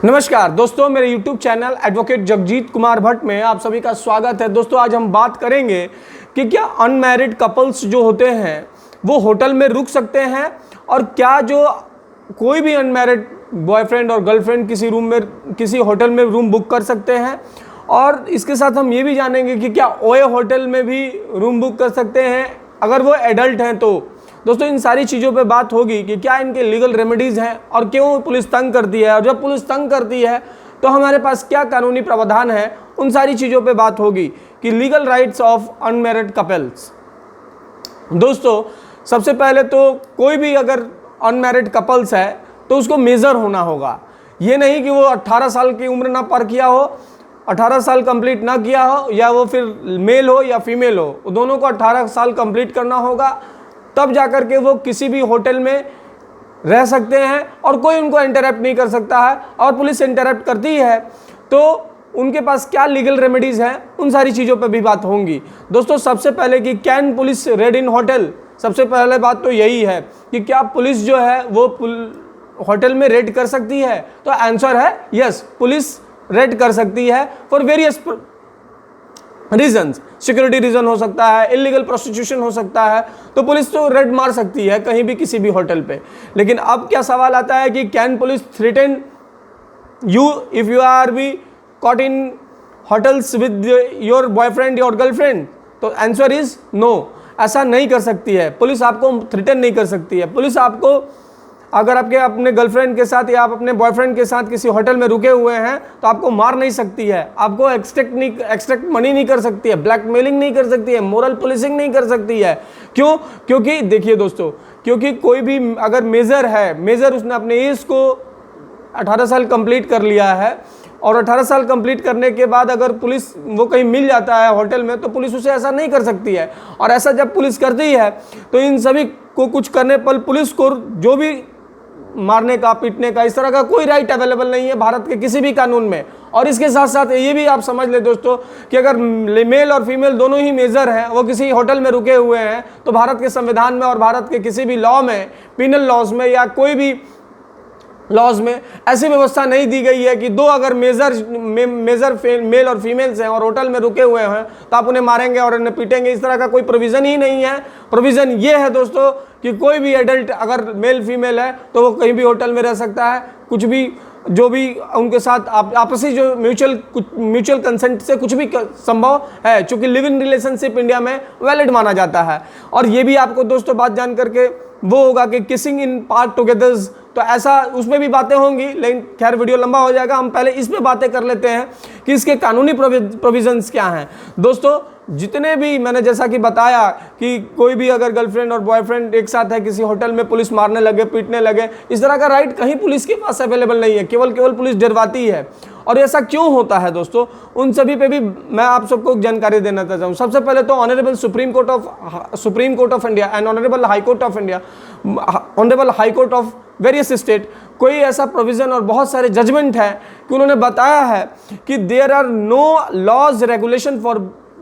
नमस्कार दोस्तों, मेरे YouTube channel advocate Jagjit Kumar Bhatt में आप सभी का स्वागत है। दोस्तों, आज हम बात करेंगे कि क्या अनमैरिड कपल्स जो होते हैं वो होटल में रुक सकते हैं, और क्या जो कोई भी अनमैरिड बॉयफ्रेंड और गर्लफ्रेंड किसी होटल में रूम बुक कर सकते हैं। और इसके साथ हम ये भी जानेंगे कि क्या ओए होटल में भी रूम बुक कर सकते हैं अगर वो एडल्ट हैं तो। दोस्तों, इन सारी चीज़ों पे बात होगी कि क्या इनके लीगल रेमेडीज़ हैं और क्यों पुलिस तंग करती है, और जब पुलिस तंग करती है तो हमारे पास क्या कानूनी प्रावधान है, उन सारी चीज़ों पे बात होगी कि legal rights of unmarried couples. दोस्तों, सबसे पहले तो कोई भी अगर अनमैरिड कपल्स है तो उसको मेजर होना होगा। ये नहीं कि वो 18 साल की उम्र ना पार किया हो, 18 साल कंप्लीट ना किया हो, या वो फिर मेल हो या फीमेल हो, दोनों को 18 साल कंप्लीट करना होगा, तब जाकर के वो किसी भी होटल में रह सकते हैं और कोई उनको इंटरप्ट नहीं कर सकता है। और पुलिस इंटरप्ट करती है तो उनके पास क्या लीगल रेमेडीज़ हैं, उन सारी चीज़ों पर भी बात होंगी। दोस्तों, सबसे पहले कि can police red in hotel, सबसे पहले बात तो यही है कि क्या पुलिस जो है वो होटल में रेड कर सकती है। तो आंसर है यस, पुलिस रेड कर सकती है for various reasons. Security reason हो सकता है, इलीगल प्रोस्टिट्यूशन हो सकता है, तो पुलिस तो रेड मार सकती है कहीं भी किसी भी होटल पे। लेकिन अब क्या सवाल आता है कि can police threaten you if you are be caught in hotels with your boyfriend और गर्लफ्रेंड। तो आंसर इज नो, ऐसा नहीं कर सकती है। पुलिस आपको थ्रेटन नहीं कर सकती है। पुलिस आपको, अगर आपके अपने गर्लफ्रेंड के साथ या आप अपने बॉयफ्रेंड के साथ किसी होटल में रुके हुए हैं तो आपको मार नहीं सकती है, आपको एक्सट्रैक्ट मनी नहीं कर सकती है, ब्लैकमेलिंग नहीं कर सकती है, मोरल पुलिसिंग नहीं कर सकती है। क्यों? क्योंकि देखिए दोस्तों, क्योंकि कोई भी अगर मेजर है, मेजर उसने अपने एज को 18 साल कंप्लीट कर लिया है, और 18 साल कंप्लीट करने के बाद अगर पुलिस वो कहीं मिल जाता है होटल में, तो पुलिस उसे ऐसा नहीं कर सकती है। और ऐसा जब पुलिस करती है तो इन सभी को कुछ करने पर पुलिस को जो भी मारने का, पीटने का, इस तरह का कोई राइट अवेलेबल नहीं है भारत के किसी भी कानून में। और इसके साथ साथ ये भी आप समझ ले दोस्तों कि अगर मेल और फीमेल दोनों ही मेजर हैं, वो किसी होटल में रुके हुए हैं, तो भारत के संविधान में और भारत के किसी भी लॉ में, पिनल लॉज में या कोई भी लॉज में ऐसी व्यवस्था नहीं दी गई है कि दो अगर मेजर मेल और फीमेल्स हैं और होटल में रुके हुए हैं तो आप उन्हें मारेंगे और उन्हें पीटेंगे। इस तरह का कोई प्रोविज़न ही नहीं है। प्रोविज़न ये है दोस्तों कि कोई भी एडल्ट अगर मेल फीमेल है तो वो कहीं भी होटल में रह सकता है, कुछ भी जो भी उनके साथ आपसी जो म्यूचुअल कंसेंट से कुछ भी संभव है, चूँकि लिव इन रिलेशनशिप इंडिया में वैलिड माना जाता है। और ये भी आपको दोस्तों बात जान करके वो होगा कि किसिंग इन पार्ट टुगेदर्स, तो ऐसा उसमें भी बातें होंगी, लेकिन खैर वीडियो लंबा हो जाएगा। हम पहले इस पे बातें कर लेते हैं कि इसके कानूनी प्रोविजंस क्या हैं। दोस्तों, जितने भी मैंने जैसा कि बताया कि कोई भी अगर गर्लफ्रेंड और बॉयफ्रेंड एक साथ है किसी होटल में, पुलिस मारने लगे, पीटने लगे, इस तरह का राइट कहीं पुलिस के पास अवेलेबल नहीं है। केवल पुलिस डरवाती है। और ऐसा क्यों होता है दोस्तों, उन सभी पे भी मैं आप सबको जानकारी देना चाहता हूँ। सबसे पहले तो honourable supreme court of India and honourable high court of India, honourable high court of various state, कोई ऐसा प्रोविज़न और बहुत सारे जजमेंट है कि उन्होंने बताया है कि there are no laws regulation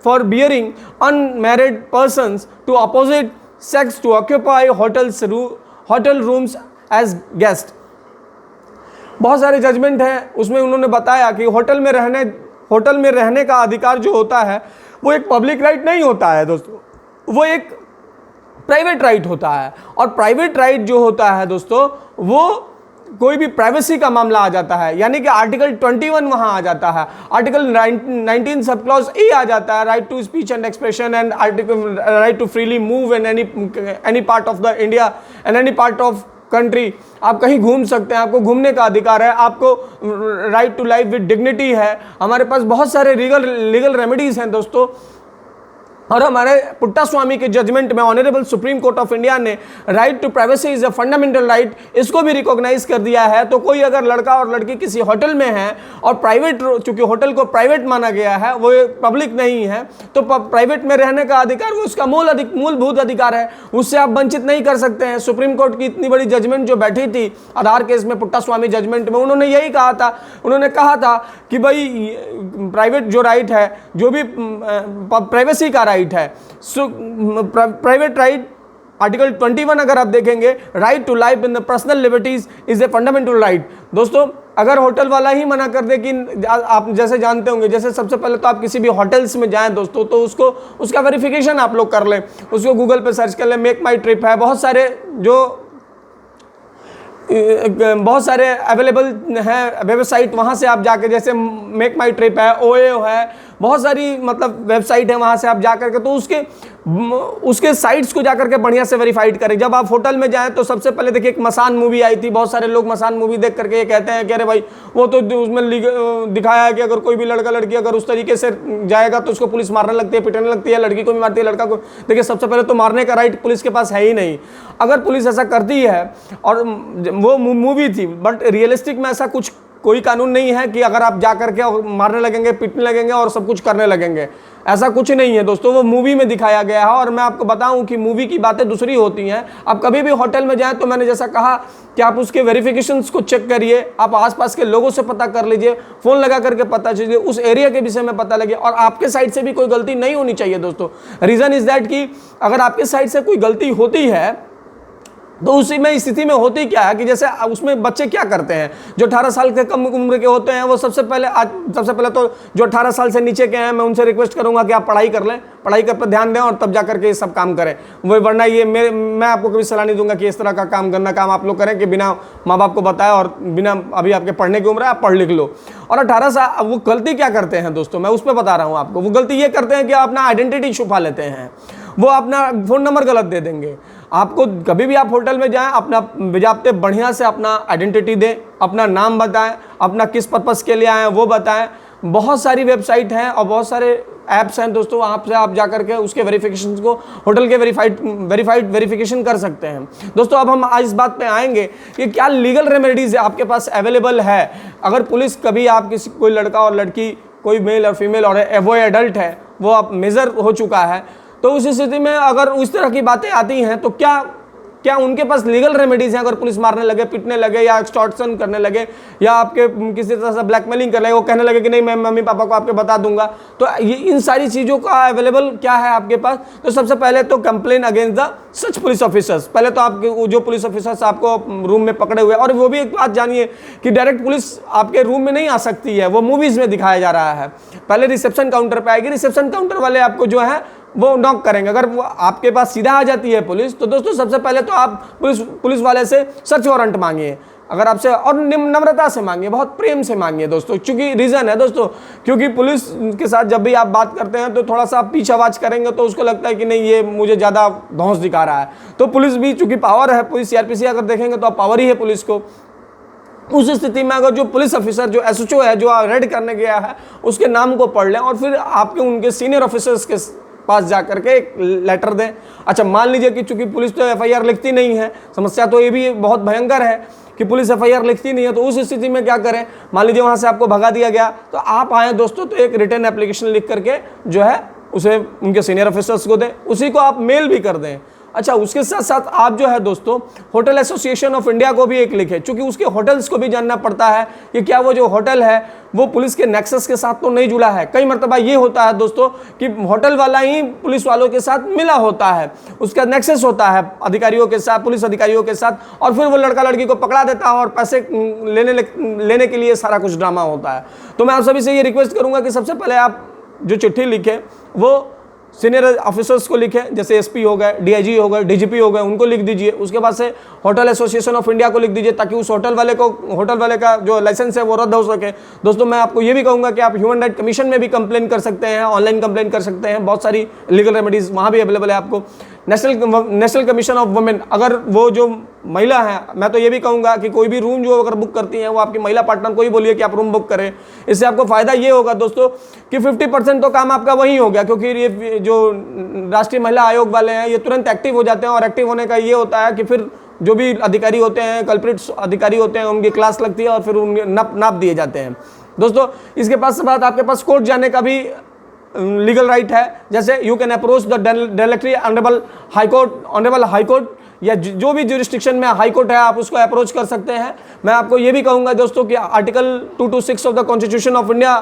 for bearing unmarried persons to opposite sex to occupy hotel rooms as guest. बहुत सारे जजमेंट हैं, उसमें उन्होंने बताया कि होटल में रहने का अधिकार जो होता है वो एक पब्लिक राइट नहीं होता है दोस्तों, वो एक प्राइवेट राइट होता है। और प्राइवेट राइट जो होता है दोस्तों, वो कोई भी प्राइवेसी का मामला आ जाता है, यानी कि आर्टिकल 21 वहाँ आ जाता है, आर्टिकल 19 सब क्लॉज ए आ जाता है, right to speech and expression and article right to freely move in any part of the India and any part of country. आप कहीं घूम सकते हैं, आपको घूमने का अधिकार है, आपको right to life with dignity है। हमारे पास बहुत सारे लीगल रेमेडीज हैं दोस्तों। और हमारे पुट्टा स्वामी के जजमेंट में honourable supreme court of India ने right to privacy is a fundamental right, इसको भी रिकॉग्नाइज कर दिया है। तो कोई अगर लड़का और लड़की किसी होटल में है और प्राइवेट, चूंकि होटल को प्राइवेट माना गया है, वो पब्लिक नहीं है, तो प्राइवेट में रहने का अधिकार वो उसका मूलभूत अधिकार है, उससे आप वंचित नहीं कर सकते हैं। सुप्रीम कोर्ट की इतनी बड़ी जजमेंट जो बैठी थी आधार केस में, पुट्टा स्वामी जजमेंट में, उन्होंने यही कहा था, उन्होंने कहा था कि भाई प्राइवेट जो राइट है, जो भी प्राइवेसी का राइट है, प्राइवेट राइट आर्टिकल 21 अगर आप देखेंगे, right to life in the personal liberties is a fundamental right. दोस्तों अगर होटल वाला ही मना कर दे कि आप जैसे जानते होंगे, जैसे सबसे पहले तो आप किसी भी होटल्स में जाएं दोस्तों, तो उसका वेरिफिकेशन आप लोग कर लें, उसको गूगल पे सर्च कर लें, मेक माई ट्रिप है, बहुत सारे अवेलेबल हैं वेबसाइट, वहाँ से आप जाकर, जैसे मेक माई ट्रिप है, ओयो है, बहुत सारी मतलब वेबसाइट है, वहाँ से आप जा करके तो उसके साइट्स को जाकर के बढ़िया से वेरीफाइड करें। जब आप होटल में जाएं तो सबसे पहले देखिए, एक मसान मूवी आई थी, बहुत सारे लोग मसान मूवी देख करके ये कहते हैं कि अरे भाई वो तो उसमें दिखाया है कि अगर कोई भी लड़का लड़की अगर उस तरीके से जाएगा तो उसको पुलिस मारने लगती है, पिटने लगती है, लड़की को भी मारती है, लड़का को। देखिए सबसे पहले तो मारने का राइट पुलिस के पास है ही नहीं। अगर पुलिस ऐसा करती है, और वो मूवी थी, बट रियलिस्टिक में ऐसा कोई कानून नहीं है कि अगर आप जा करके मारने लगेंगे, पीटने लगेंगे और सब कुछ करने लगेंगे, ऐसा कुछ नहीं है दोस्तों। वो मूवी में दिखाया गया है, और मैं आपको बताऊं कि मूवी की बातें दूसरी होती हैं। आप कभी भी होटल में जाएं तो मैंने जैसा कहा कि आप उसके वेरिफिकेशंस को चेक करिए, आप आसपास के लोगों से पता कर लीजिए, फोन लगा करके पता चलिए, उस एरिया के विषय में पता लगे, और आपके साइड से भी कोई गलती नहीं होनी चाहिए दोस्तों। रीजन इज दैट कि अगर आपके साइड से कोई गलती होती है तो उसी में स्थिति में होती क्या है कि जैसे उसमें बच्चे क्या करते हैं, जो 18 साल के कम उम्र के होते हैं, वो सबसे पहले तो जो 18 साल से नीचे के हैं, मैं उनसे रिक्वेस्ट करूंगा कि आप पढ़ाई कर लें, पढ़ाई पर ध्यान दें, और तब जा करके ये सब काम करें। वो वरना ये मैं आपको कभी सलाह नहीं दूंगा कि इस तरह का काम गंदा काम आप लोग करें कि बिना माँ बाप को बताए और बिना अभी आपके पढ़ने की उम्र है, आप पढ़ लिख लो। और 18 साल वो गलती क्या करते हैं दोस्तों, मैं उस पर बता रहा हूँ आपको। वो गलती ये करते हैं कि अपना आइडेंटिटी छुपा लेते हैं, वो अपना फ़ोन नंबर गलत दे देंगे आपको। कभी भी आप होटल में जाएं, अपना बजाते बढ़िया से अपना आइडेंटिटी दें, अपना नाम बताएं, अपना किस पर्पस के लिए आए हैं वो बताएं। बहुत सारी वेबसाइट हैं और बहुत सारे ऐप्स हैं दोस्तों, वहाँ से आप जाकर के उसके वेरिफिकेशन को, होटल के वेरीफाइड वेरिफिकेशन कर सकते हैं दोस्तों। अब हम आज इस बात पे आएंगे कि क्या लीगल रेमेडीज आपके पास अवेलेबल है। अगर पुलिस कभी आप कोई लड़का और लड़की, कोई मेल और फीमेल, और वो एडल्ट है, वो आप मेजर हो चुका है, तो उस स्थिति में अगर उस तरह की बातें आती हैं तो क्या उनके पास लीगल रेमेडीज हैं। अगर पुलिस मारने लगे, पीटने लगे, या एक्सटॉर्शन करने लगे, या आपके किसी तरह से ब्लैकमेलिंग कर लगे, वो कहने लगे कि नहीं मैं मम्मी पापा को आपके बता दूंगा, तो ये इन सारी चीज़ों का अवेलेबल क्या है आपके पास। तो सबसे पहले तो complain against the such police officers. पहले तो आपके जो पुलिस ऑफिसर्स आपको रूम में पकड़े हुए, और वो भी एक बात जानिए कि डायरेक्ट पुलिस आपके रूम में नहीं आ सकती है, वो मूवीज़ में दिखाया जा रहा है। पहले रिसेप्शन काउंटर पर आएगी, रिसेप्शन काउंटर वाले आपको जो है वो नॉक करेंगे। अगर वो आपके पास सीधा आ जाती है पुलिस, तो दोस्तों सबसे पहले तो आप पुलिस वाले से सर्च वारंट मांगिए, अगर आपसे, और नम्रता से मांगिए, बहुत प्रेम से मांगिए दोस्तों। क्योंकि रीज़न है दोस्तों, क्योंकि पुलिस के साथ जब भी आप बात करते हैं तो थोड़ा सा आप पीछे आवाज़ करेंगे तो उसको लगता है कि नहीं ये मुझे ज़्यादा धौंस दिखा रहा है। तो पुलिस भी चूंकि पावर है, पुलिस सीआरपीसी अगर देखेंगे तो आप पावर ही है पुलिस को। उस स्थिति में अगर जो पुलिस ऑफिसर, जो एसएचओ है, जो रेड करने गया है, उसके नाम को पढ़ लें, और फिर आपके उनके सीनियर ऑफिसर्स के पास जाकर के एक लेटर दें। अच्छा, मान लीजिए कि चूंकि पुलिस तो एफआईआर लिखती नहीं है, समस्या तो ये भी बहुत भयंकर है कि पुलिस एफआईआर लिखती नहीं है, तो उस स्थिति में क्या करें। मान लीजिए वहाँ से आपको भगा दिया गया, तो आप आए दोस्तों तो एक रिटर्न एप्लीकेशन लिख करके जो है उसे उनके सीनियर ऑफिसर्स को दें, उसी को आप मेल भी कर दें। अच्छा, उसके साथ साथ आप जो है दोस्तों होटल एसोसिएशन ऑफ इंडिया को भी एक लिखें, क्योंकि उसके होटल्स को भी जानना पड़ता है कि क्या वो जो होटल है वो पुलिस के नेक्सस के साथ तो नहीं जुड़ा है। कई मरतबा ये होता है दोस्तों कि होटल वाला ही पुलिस वालों के साथ मिला होता है, उसका नेक्सस होता है अधिकारियों के साथ, पुलिस अधिकारियों के साथ, और फिर वो लड़का लड़की को पकड़ा देता है और पैसे लेने के लिए सारा कुछ ड्रामा होता है। तो मैं आप सभी से ये रिक्वेस्ट करूंगा कि सबसे पहले आप जो चिट्ठी लिखें वो सीनियर ऑफिसर्स को लिखें, जैसे एसपी हो गए, डीआईजी हो गए, डीजीपी हो गए, उनको लिख दीजिए। उसके बाद से होटल एसोसिएशन ऑफ इंडिया को लिख दीजिए, ताकि उस होटल वाले का जो लाइसेंस है वो रद्द हो सके। दोस्तों मैं आपको ये भी कहूँगा कि आप ह्यूमन राइट कमीशन में भी कंप्लेन कर सकते हैं, ऑनलाइन कंप्लेन कर सकते हैं, बहुत सारी लीगल रेमेडीज वहाँ भी अवेलेबल है आपको। नेशनल कमीशन ऑफ वुमेन, अगर वो जो महिला है, मैं तो ये भी कहूँगा कि कोई भी रूम जो अगर बुक करती हैं वो आपकी महिला पार्टनर को ही बोलिए कि आप रूम बुक करें। इससे आपको फ़ायदा ये होगा दोस्तों कि 50% तो काम आपका वही हो गया, क्योंकि ये जो राष्ट्रीय महिला आयोग वाले हैं ये तुरंत एक्टिव हो जाते हैं, और एक्टिव होने का ये होता है कि फिर जो भी अधिकारी होते हैं, कल्प्रिट अधिकारी होते हैं, उनकी क्लास लगती है और फिर उनके नाप दिए जाते हैं। दोस्तों इसके पास बात आपके पास कोर्ट जाने का भी लीगल राइट है, जैसे you can approach the directly honourable high court, या जो भी जुरिस्डिक्शन में हाई कोर्ट है आप उसको अप्रोच कर सकते हैं। मैं आपको ये भी कहूँगा दोस्तों कि article 226 of the constitution of India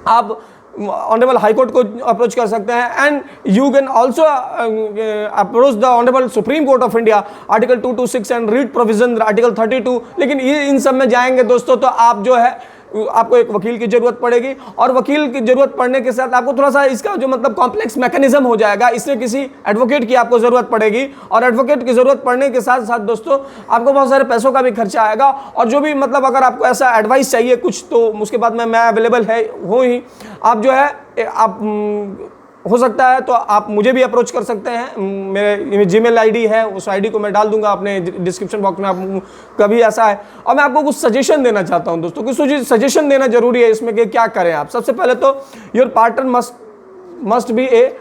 आप ऑनरेबल हाई कोर्ट को अप्रोच कर सकते हैं, and you can also approach the honourable supreme court of India, article 226 and writ provision article 32। लेकिन ये इन सब में जाएंगे दोस्तों तो आप जो है आपको एक वकील की जरूरत पड़ेगी, और वकील की जरूरत पड़ने के साथ आपको थोड़ा सा इसका जो मतलब कॉम्प्लेक्स मैकेनिज्म हो जाएगा, इसमें किसी एडवोकेट की आपको जरूरत पड़ेगी, और एडवोकेट की जरूरत पड़ने के साथ साथ दोस्तों आपको बहुत सारे पैसों का भी खर्चा आएगा। और जो भी मतलब अगर आपको ऐसा एडवाइस चाहिए कुछ, तो उसके बाद में मैं अवेलेबल है हो ही, आप जो है आप हो सकता है तो आप मुझे भी अप्रोच कर सकते हैं। मेरे जीमेल आईडी है, उस आईडी को मैं डाल दूंगा अपने डिस्क्रिप्शन बॉक्स में। आप कभी ऐसा है, और मैं आपको कुछ सजेशन देना चाहता हूं दोस्तों, कुछ सजेशन देना जरूरी है इसमें कि क्या करें आप। सबसे पहले तो your partner must be a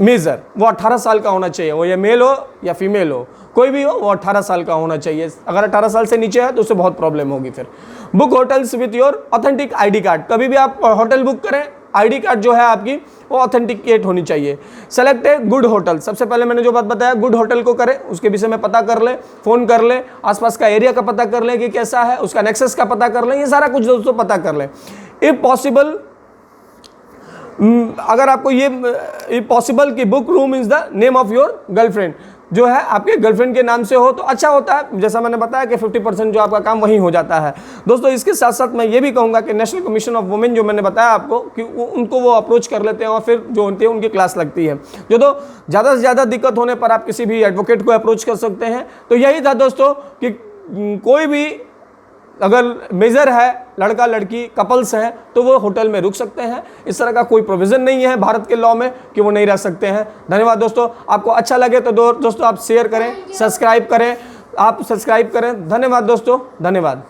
major, वो 18 साल का होना चाहिए, वो ये मेल हो या फीमेल हो, कोई भी हो, वो 18 साल का होना चाहिए। अगर 18 साल से नीचे है तो उससे बहुत प्रॉब्लम होगी। फिर book hotels with your authentic ID card, कभी भी आप होटल बुक करें, आईडी कार्ड जो है आपकी वो ऑथेंटिकेट होनी चाहिए। सेलेक्ट ए गुड होटल, सबसे पहले मैंने जो बात बताया, गुड होटल को करें, उसके विषय में पता कर ले, फोन कर ले, आसपास का एरिया का पता कर ले कि कैसा है, उसका नेक्सस का पता कर ले, ये सारा कुछ दोस्तों पता कर ले। इफ पॉसिबल, अगर आपको ये पॉसिबल कि book room is the name of your girlfriend, जो है आपके गर्लफ्रेंड के नाम से हो तो अच्छा होता है। जैसा मैंने बताया कि 50% जो आपका काम वहीं हो जाता है दोस्तों। इसके साथ साथ मैं ये भी कहूँगा कि नेशनल कमीशन ऑफ वुमेन जो मैंने बताया आपको कि उनको वो अप्रोच कर लेते हैं, और फिर जो होती है उनकी क्लास लगती है। जो तो ज़्यादा से ज़्यादा दिक्कत होने पर आप किसी भी एडवोकेट को अप्रोच कर सकते हैं। तो यही था दोस्तों कि कोई भी अगर मेजर है, लड़का लड़की कपल्स हैं, तो वो होटल में रुक सकते हैं। इस तरह का कोई प्रोविज़न नहीं है भारत के लॉ में कि वो नहीं रह सकते हैं। धन्यवाद दोस्तों। आपको अच्छा लगे तो दोस्तों आप शेयर करें, सब्सक्राइब करें, धन्यवाद दोस्तों, धन्यवाद।